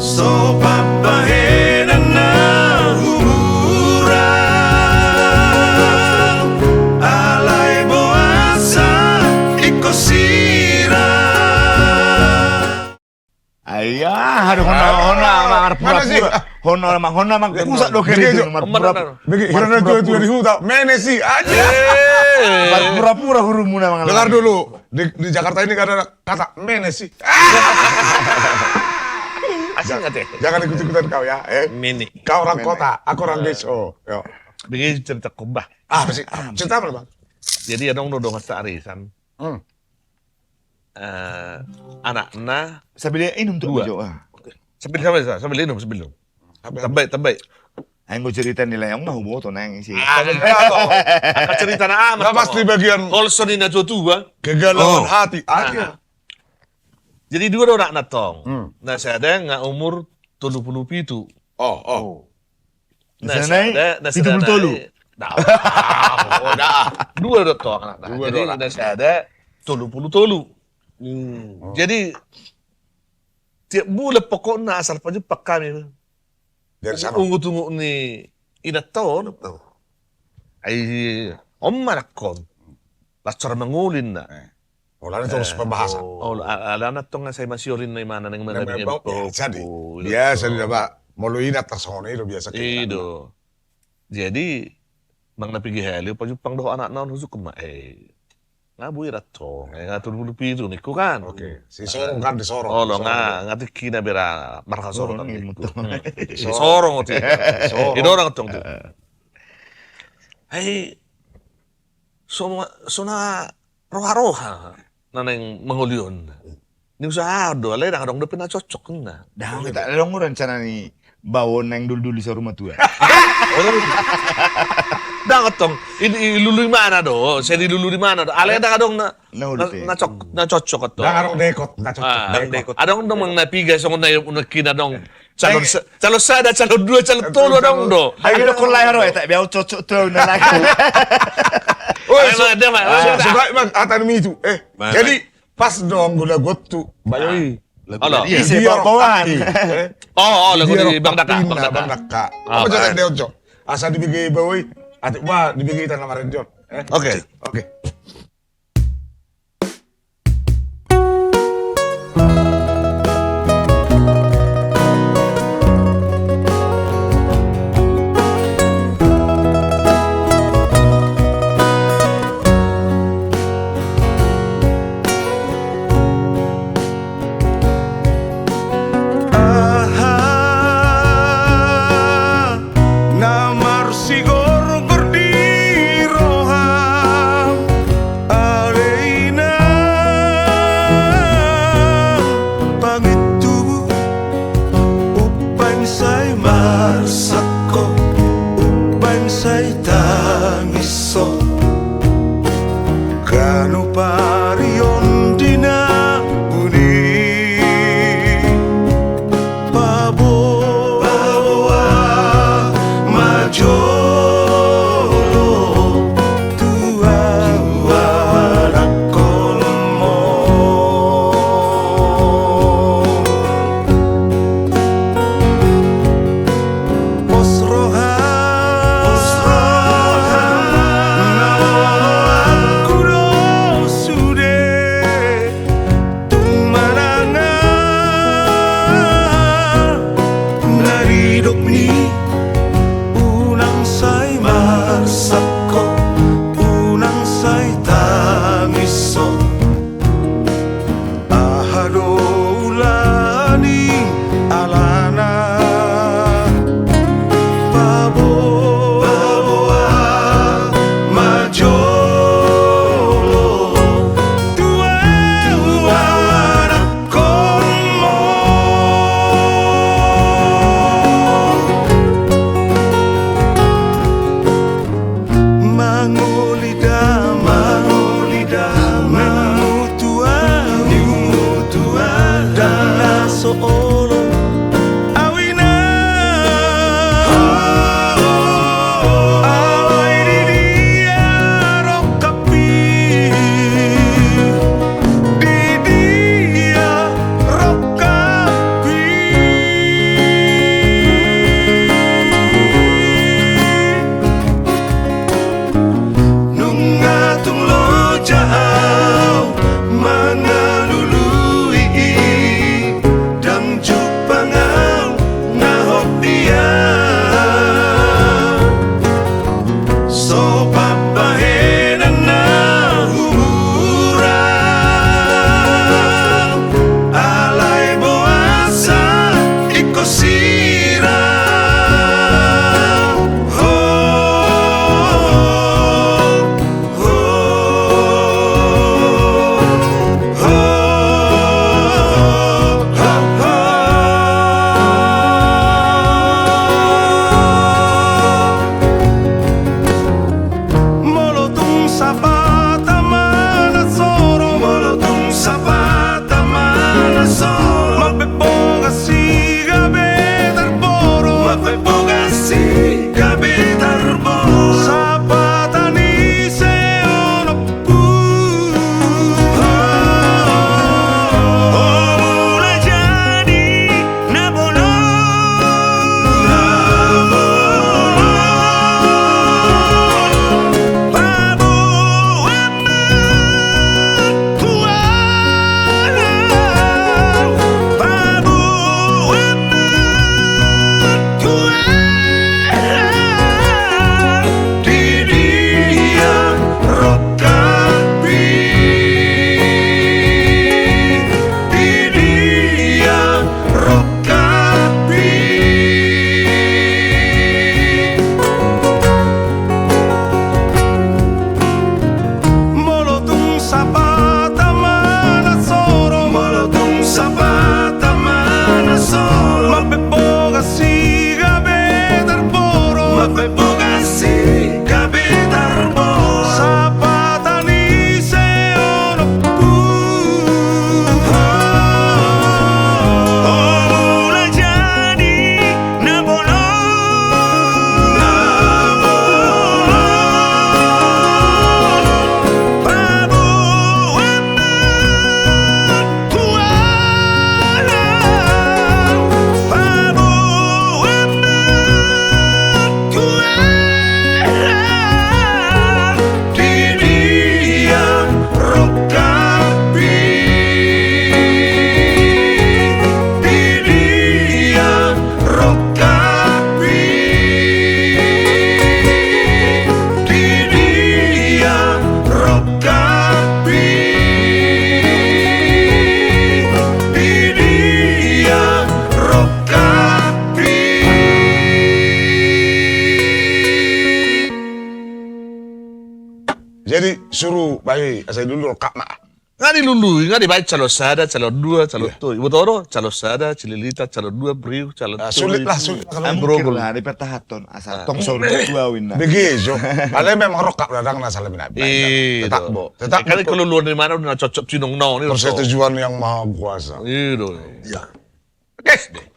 So papahena na humuran alay boasa ikosira. Ayah, aduh hona mang pura-pura. Hona mang pusat do kiri itu pura-pura. Bagi hirana dua di hutan, menesi aja. Pura-pura hurumuna mang. Dengar dulu, di Jakarta ini gak ada kata menesi. Asing nggak teh? Jangan ikut-ikutan kau ya. Mini. Kau orang kota, aku orang desa. Yo. Begini cerita kumbah. Apa sih? Cerita apa bang? Jadi ada dong arisan. Anak-anak Sambil dia inum tuh Dua. Jo. sambil minum. Tambay. Aing go cerita nilai yang mah hubo to nang sih. Akan cerita na amat. Nah, pasti bagian Colson ini tua. kegalauan hati. Aja. Jadi dua orang anak tong. Nah saya ada nggak umur 70 pitu. Oh. Nah Sana nah itu tolu. Dua orang tong anak. Dua Jadi orang. nah saya ada 70 tolu. Jadi tiap bulan pokoknya asal pajak kami. Dari sana. Tunggu ni inat tahun. Ay om manakon. Lacar mangulin na. Mulanya terus pembahasan. Oh, ala na tong nga sa masyorin na imana ng mga Jadi, biasa di dapat mulu inat tersongon itu biasa. Ido. Jadi, mang napigi heli, pang doho anak naon husuk kema, ngabuhi ratong, ngatur bulu pitu niku kan. Oke, si sorong kan disorong. Oh, lo ngati kina bera marka sorong kan Sorong, niku. Sorong oti. Ido orang tong tu. Ay, sona roha-roha naneng mangulyon. Ni usahado, alay na kadong dapin na cocok na. Dah kita ada dong rencana nih bawon nang dulu sa rumah tua. Dapat tong, iluluy mana do? Saya diluluy mana do? Alay na kadong na cocok to. Dah ngarong dekot, dah cocok. Adong dong mang napiga sa na kina dong. Calon sada, calon dua, calon tolo dong do. Ayo kita kulai haro tak biar cocok tuh na lagi. Suka bang, atan itu. Jadi pas dong gula gotu, bayoi. Halo. Isi bawahan. Oh, lagu di Bang Daka. Bang Daka. Apa jangan dia ojo? Asa dibigi bayoi, atik ba dibigi tanah marenjon. Oke. Namar sigor gordi roham Jadi suruh bayi saya dulu rokak mak. Nggak dilului, nggak dibaca calon sada, calon dua, calon tuh. Ibu Toro, calon sada, cililita, calon dua, beriu, calon Sulit lah sulit. Kalau Ambrogol lah di petahaton asal tong sor dua win. begitu. Kalau memang rokak dadang na salah minat. Tetap bo. Tetap Kan kalau luar dari mana udah cocok cinong nong nih. persetujuan yang maha kuasa. Itu. Ya. Oke.